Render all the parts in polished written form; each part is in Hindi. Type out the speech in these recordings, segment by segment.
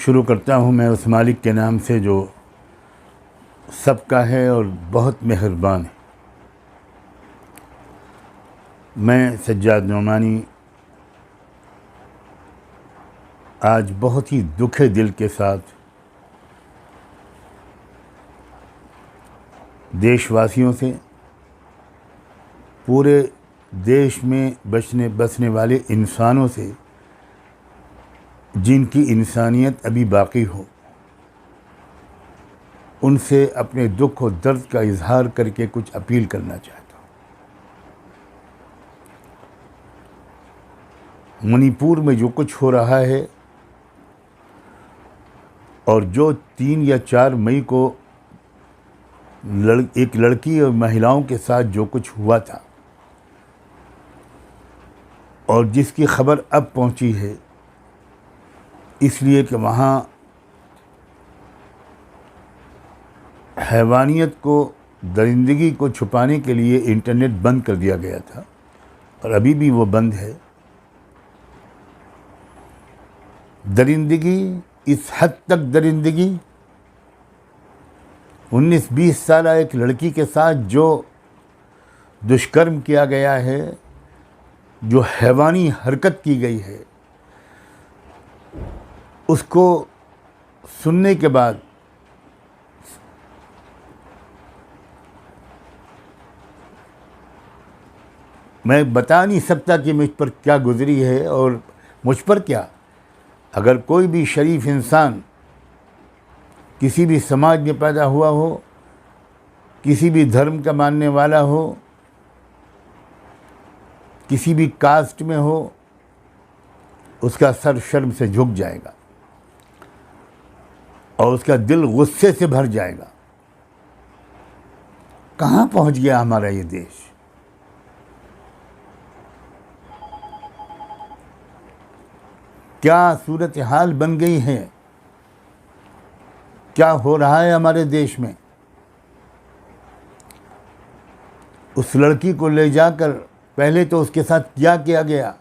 शुरू करता हूँ मैं उस मालिक के नाम से जो सबका है और बहुत मेहरबान है। मैं सज्जाद नोमानी आज बहुत ही दुखे दिल के साथ देशवासियों से, पूरे देश में बसने वाले इंसानों से जिनकी इंसानियत अभी बाकी हो, उनसे अपने दुख और दर्द का इजहार करके कुछ अपील करना चाहता हूँ। मणिपुर में जो कुछ हो रहा है और जो 3 या 4 मई को एक लड़की और महिलाओं के साथ जो कुछ हुआ था और जिसकी खबर अब पहुंची है, इसलिए कि वहाँ हैवानियत को, दरिंदगी को छुपाने के लिए इंटरनेट बंद कर दिया गया था और अभी भी वो बंद है। दरिंदगी, इस हद तक दरिंदगी, 19-20 साल एक लड़की के साथ जो दुष्कर्म किया गया है, जो हैवानी हरकत की गई है, उसको सुनने के बाद मैं बता नहीं सकता कि मुझ पर क्या गुजरी है और मुझ पर क्या। अगर कोई भी शरीफ इंसान किसी भी समाज में पैदा हुआ हो, किसी भी धर्म का मानने वाला हो, किसी भी कास्ट में हो, उसका सर शर्म से झुक जाएगा और उसका दिल गुस्से से भर जाएगा। कहाँ पहुँच गया हमारा ये देश? क्या सूरत हाल बन गई है? क्या हो रहा है हमारे देश में? उस लड़की को ले जाकर पहले तो उसके साथ क्या किया गया?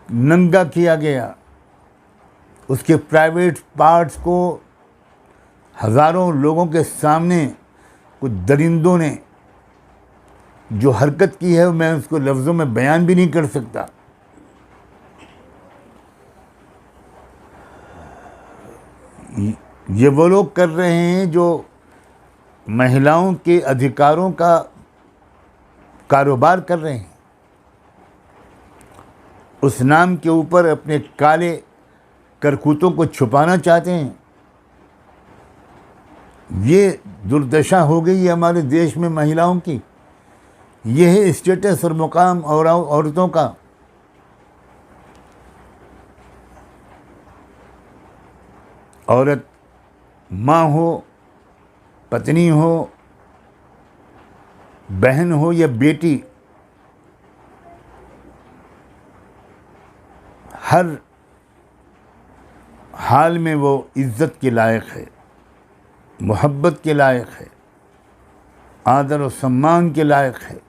नंगा किया गया। उसके प्राइवेट पार्ट्स को हज़ारों लोगों के सामने कुछ दरिंदों ने जो हरकत की है, मैं उसको लफ्ज़ों में बयान भी नहीं कर सकता। ये वो लोग कर रहे हैं जो महिलाओं के अधिकारों का कारोबार कर रहे हैं। उस नाम के ऊपर अपने काले करतूतों को छुपाना चाहते हैं। ये दुर्दशा हो गई है हमारे देश में महिलाओं की। ये है स्टेटस और मुकाम और औरतों का। औरत माँ हो, पत्नी हो, बहन हो या बेटी, हर हाल में वो इज़्ज़त के लायक है, मोहब्बत के लायक है, आदर और सम्मान के लायक है।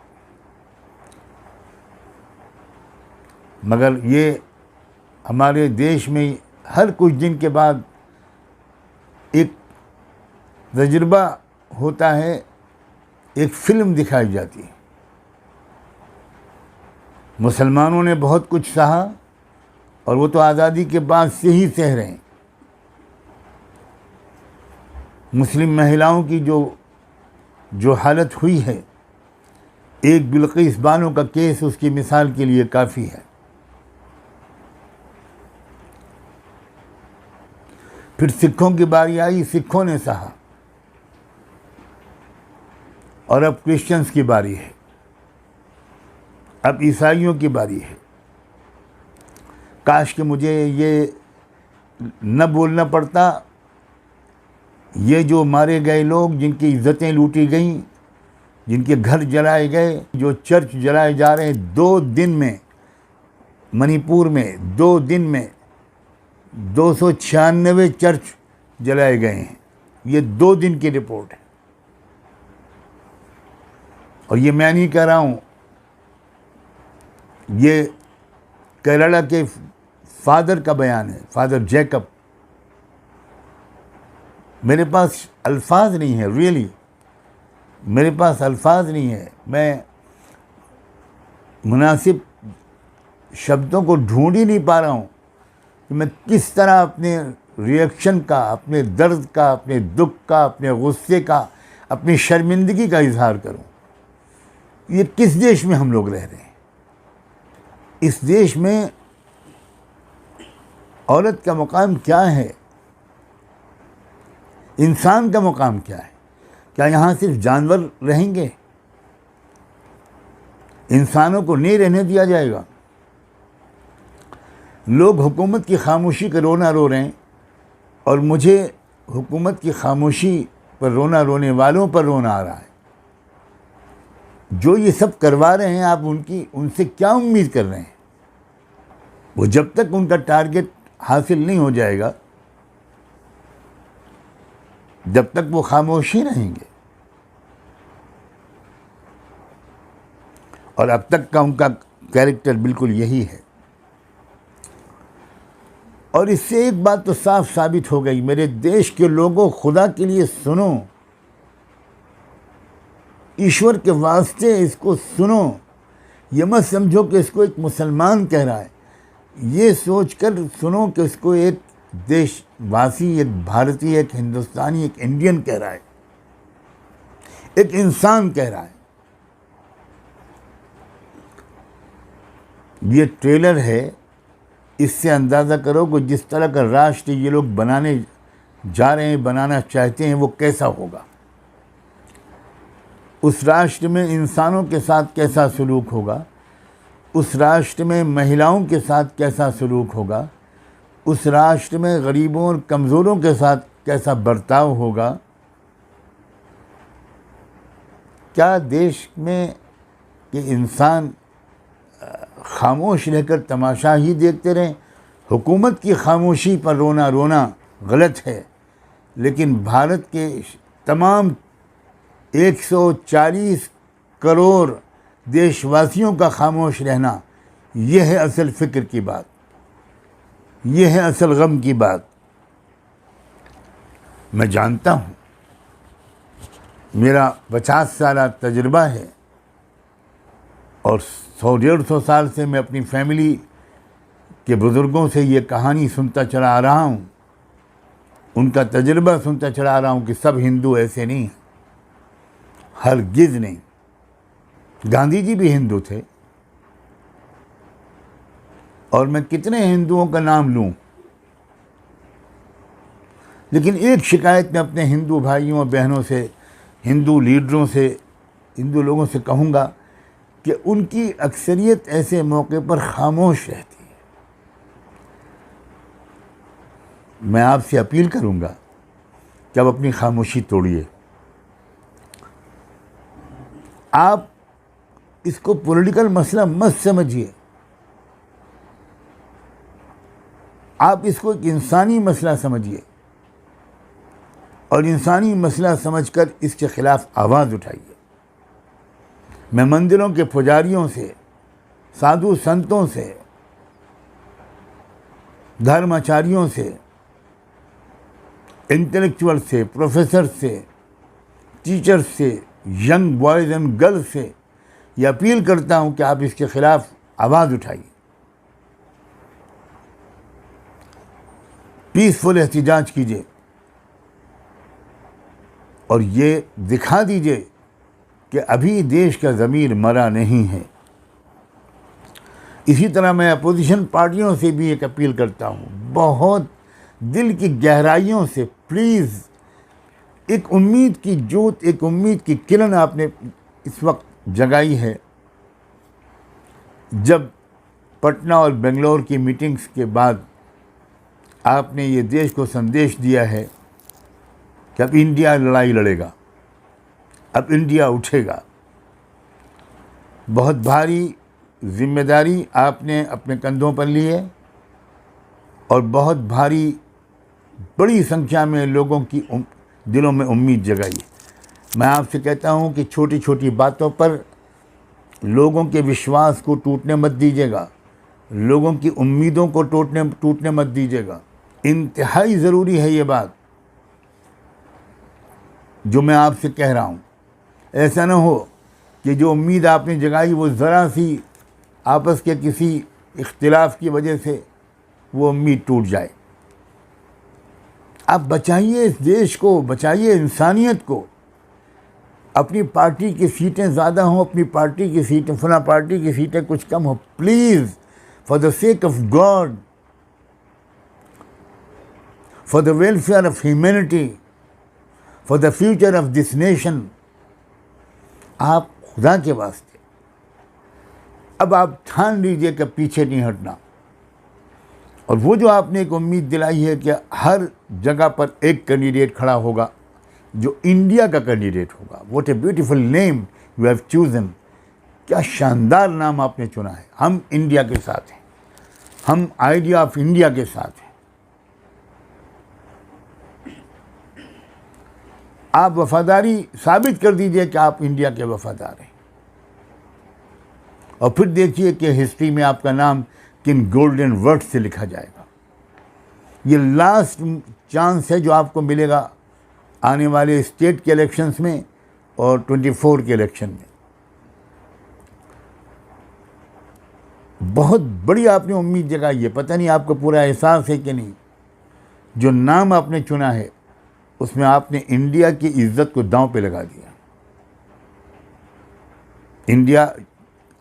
मगर ये हमारे देश में हर कुछ दिन के बाद एक तजुर्बा होता है, एक फ़िल्म दिखाई जाती है। मुसलमानों ने बहुत कुछ सहा और वो तो आज़ादी के बाद से ही सह रहे हैं। मुस्लिम महिलाओं की जो हालत हुई है, एक बिल्किस बानो का केस उसकी मिसाल के लिए काफ़ी है। फिर सिखों की बारी आई, सिखों ने सहा और अब क्रिश्चियंस की बारी है, अब ईसाइयों की बारी है। काश कि मुझे ये न बोलना पड़ता। ये जो मारे गए लोग, जिनकी इज्जतें लूटी गईं, जिनके घर जलाए गए, जो चर्च जलाए जा रहे हैं, 2 दिन में मणिपुर में 2 दिन में 296 चर्च जलाए गए हैं। ये 2 दिन की रिपोर्ट है और ये मैं नहीं कह रहा हूँ, ये केरला के फादर का बयान है, फादर जैकब। मेरे पास अल्फाज नहीं है, रियली मेरे पास अल्फाज नहीं है। मैं मुनासिब शब्दों को ढूंढ ही नहीं पा रहा हूँ कि मैं किस तरह अपने रिएक्शन का, अपने दर्द का, अपने दुख का, अपने गुस्से का, अपनी शर्मिंदगी का इजहार करूँ। ये किस देश में हम लोग रह रहे हैं? इस देश में औरत का मुकाम क्या है? इंसान का मुकाम क्या है? क्या यहाँ सिर्फ जानवर रहेंगे? इंसानों को नहीं रहने दिया जाएगा? लोग हुकूमत की खामोशी का रोना रो रहे हैं और मुझे हुकूमत की खामोशी पर रोना, रोने वालों पर रोना आ रहा है। जो ये सब करवा रहे हैं, आप उनसे क्या उम्मीद कर रहे हैं? वो जब तक उनका टारगेट हासिल नहीं हो जाएगा, जब तक वो खामोश ही रहेंगे। और अब तक का उनका कैरेक्टर बिल्कुल यही है। और इससे एक बात तो साफ साबित हो गई, मेरे देश के लोगों, खुदा के लिए सुनो, ईश्वर के वास्ते इसको सुनो। ये मत समझो कि इसको एक मुसलमान कह रहा है, ये सोचकर सुनो कि इसको एक देशवासी, एक भारतीय, एक हिंदुस्तानी, एक इंडियन कह रहा है, एक इंसान कह रहा है। ये ट्रेलर है, इससे अंदाज़ा करो कि जिस तरह का राष्ट्र ये लोग बनाने जा रहे हैं, बनाना चाहते हैं, वो कैसा होगा। उस राष्ट्र में इंसानों के साथ कैसा सलूक होगा, उस राष्ट्र में महिलाओं के साथ कैसा सलूक होगा, उस राष्ट्र में गरीबों और कमज़ोरों के साथ कैसा बर्ताव होगा। क्या देश में ये इंसान खामोश रहकर तमाशा ही देखते रहें? हुकूमत की खामोशी पर रोना गलत है, लेकिन भारत के तमाम 140 करोड़ देशवासियों का खामोश रहना, यह है असल फ़िक्र की बात, यह है असल गम की बात। मैं जानता हूँ, मेरा 50 साल तजुर्बा है और 100-150 साल से मैं अपनी फैमिली के बुज़ुर्गों से ये कहानी सुनता चला आ रहा हूँ, उनका तजुर्बा सुनता चला आ रहा हूँ कि सब हिंदू ऐसे नहीं हैं, हरगिज़ नहीं। गांधी जी भी हिंदू थे, और मैं कितने हिंदुओं का नाम लूँ, लेकिन एक शिकायत मैं अपने हिंदू भाइयों बहनों से, हिंदू लीडरों से, हिंदू लोगों से कहूँगा कि उनकी अक्सरियत ऐसे मौके पर खामोश रहती है। मैं आपसे अपील करूँगा कि आप अपनी खामोशी तोड़िए। आप इसको पॉलिटिकल मसला मत समझिए, आप इसको एक इंसानी मसला समझिए और इंसानी मसला समझकर इसके ख़िलाफ़ आवाज़ उठाइए। मैं मंदिरों के पुजारियों से, साधु संतों से, धर्माचार्यों से, इंटेलेक्चुअल से, प्रोफेसर से, टीचर से, यंग बॉयज़ एंड गर्ल्स से ये अपील करता हूँ कि आप इसके ख़िलाफ़ आवाज़ उठाइए, पीसफुल एहतिजाज कीजिए और ये दिखा दीजिए कि अभी देश का ज़मीर मरा नहीं है। इसी तरह मैं अपोजिशन पार्टियों से भी एक अपील करता हूँ, बहुत दिल की गहराइयों से, प्लीज़ एक उम्मीद की जोत, एक उम्मीद की किरण आपने इस वक्त जगाई है। जब पटना और बेंगलोर की मीटिंग्स के बाद आपने ये देश को संदेश दिया है कि अब इंडिया लड़ाई लड़ेगा, अब इंडिया उठेगा, बहुत भारी जिम्मेदारी आपने अपने कंधों पर ली है और बहुत भारी, बड़ी संख्या में लोगों की दिलों में उम्मीद जगाई है। मैं आपसे कहता हूँ कि छोटी छोटी बातों पर लोगों के विश्वास को टूटने मत दीजिएगा, लोगों की उम्मीदों को टूटने मत दीजिएगा। इंतहाई ज़रूरी है ये बात। जो मैं आपसे कह रहा हूँ। ऐसा ना हो कि जो उम्मीद आपने जगाई वो ज़रा सी आपस के किसी इख्तिलाफ की वजह से वो उम्मीद टूट जाए। आप बचाइए इस देश को, बचाइए इंसानियत को। अपनी पार्टी की सीटें ज़्यादा हों, अपनी पार्टी की सीटें, फला पार्टी की सीटें कुछ कम हो, please, for the sake of God, for the welfare of humanity, for the future of this nation, आप खुदा के वास्ते अब आप ठान लीजिए कि पीछे नहीं हटना। और वो जो आपने एक उम्मीद दिलाई है कि हर जगह पर एक कैंडिडेट खड़ा होगा जो इंडिया का कैंडिडेट होगा। What a beautiful name you have chosen. क्या शानदार नाम आपने चुना है। हम इंडिया के साथ हैं, हम आइडिया ऑफ इंडिया के साथ हैं। आप वफादारी साबित कर दीजिए कि आप इंडिया के वफादार हैं, और फिर देखिए कि हिस्ट्री में आपका नाम किन गोल्डन वर्ड से लिखा जाएगा। ये लास्ट चांस है जो आपको मिलेगा आने वाले स्टेट के इलेक्शंस में और 24 के इलेक्शन में। बहुत बड़ी आपने उम्मीद जगाई है, पता नहीं आपको पूरा एहसास है कि नहीं। जो नाम आपने चुना है उसमें आपने इंडिया की इज्जत को दांव पे लगा दिया। इंडिया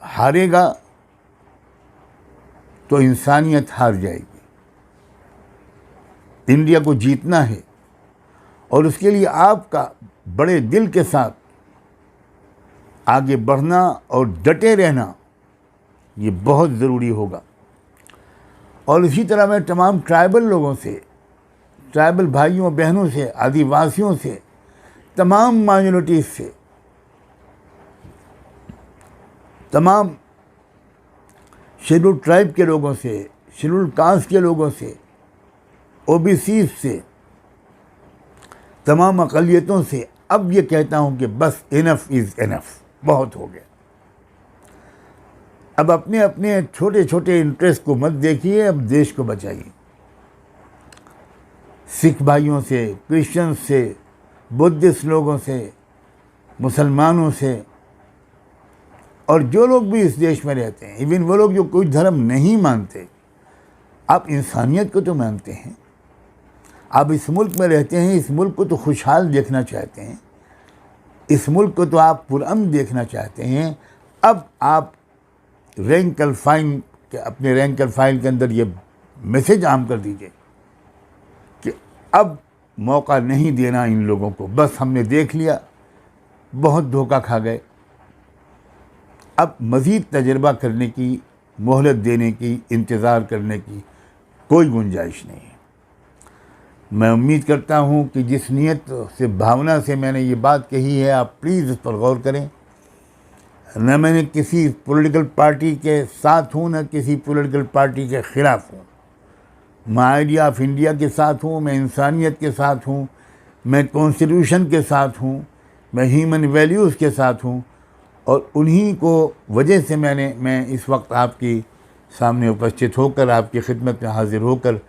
हारेगा तो इंसानियत हार जाएगी। इंडिया को जीतना है और उसके लिए आपका बड़े दिल के साथ आगे बढ़ना और डटे रहना ये बहुत ज़रूरी होगा। और इसी तरह मैं तमाम ट्राइबल लोगों से, ट्राइबल भाइयों बहनों से, आदिवासियों से, तमाम माइनॉरिटीज़ से, तमाम शेड्यूल ट्राइब के लोगों से, शेड्यूल कास्ट के लोगों से, ओबीसी से, तमाम अक़लियतों से अब ये कहता हूँ कि बस इनफ इज़ इनफ, बहुत हो गया। अब अपने अपने छोटे छोटे इंटरेस्ट को मत देखिए, अब देश को बचाइए। सिख भाइयों से, क्रिश्चियन से, बुद्धिस्ट लोगों से, मुसलमानों से, और जो लोग भी इस देश में रहते हैं, इवन वो लोग जो कोई धर्म नहीं मानते, आप इंसानियत को तो मानते हैं, आप इस मुल्क में रहते हैं, इस मुल्क को तो खुशहाल देखना चाहते हैं, इस मुल्क को तो आप पुरअमन देखना चाहते हैं। अब आप रैंक एंड फाइल के, अपने रैंक एंड फाइल के अंदर ये मैसेज आम कर दीजिए कि अब मौका नहीं देना इन लोगों को, बस हमने देख लिया, बहुत धोखा खा गए। अब मज़ीद तजर्बा करने की, मोहलत देने की, इंतज़ार करने की कोई गुंजाइश नहीं है। मैं उम्मीद करता हूँ कि जिस नीयत से, भावना से मैंने ये बात कही है, आप प्लीज़ इस पर गौर करें। न मैंने किसी पॉलिटिकल पार्टी के साथ हूँ, न किसी पॉलिटिकल पार्टी के ख़िलाफ़ हूँ। मैं आइडिया ऑफ इंडिया के साथ हूँ, मैं इंसानियत के साथ हूँ, मैं कॉन्स्टिट्यूशन के साथ हूँ, मैं ह्यूमन वैल्यूज़ के साथ हूँ। और उन्हीं को वजह से मैं इस वक्त आपकी सामने उपस्थित होकर, आपकी खिदमत में हाज़िर होकर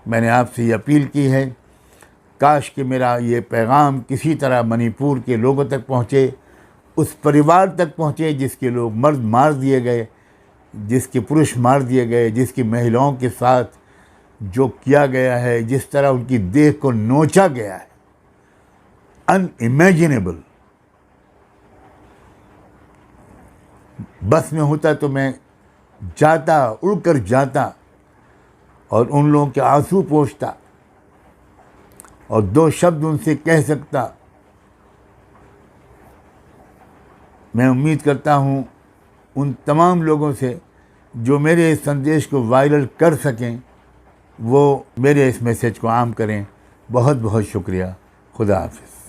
मैंने आपसे ये अपील की है। काश कि मेरा ये पैगाम किसी तरह मणिपुर के लोगों तक पहुँचे, उस परिवार तक पहुँचे जिसके लोग मर्द मार दिए गए, जिसके पुरुष मार दिए गए, जिसकी महिलाओं के साथ जो किया गया है, जिस तरह उनकी देह को नोचा गया है, अनइमेजिनेबल। बस में होता तो मैं जाता, उड़कर जाता और उन लोगों के आंसू पोंछता और दो शब्द उनसे कह सकता। मैं उम्मीद करता हूँ उन तमाम लोगों से जो मेरे इस संदेश को वायरल कर सकें, वो मेरे इस मैसेज को आम करें। बहुत बहुत शुक्रिया। खुदा हाफिज़।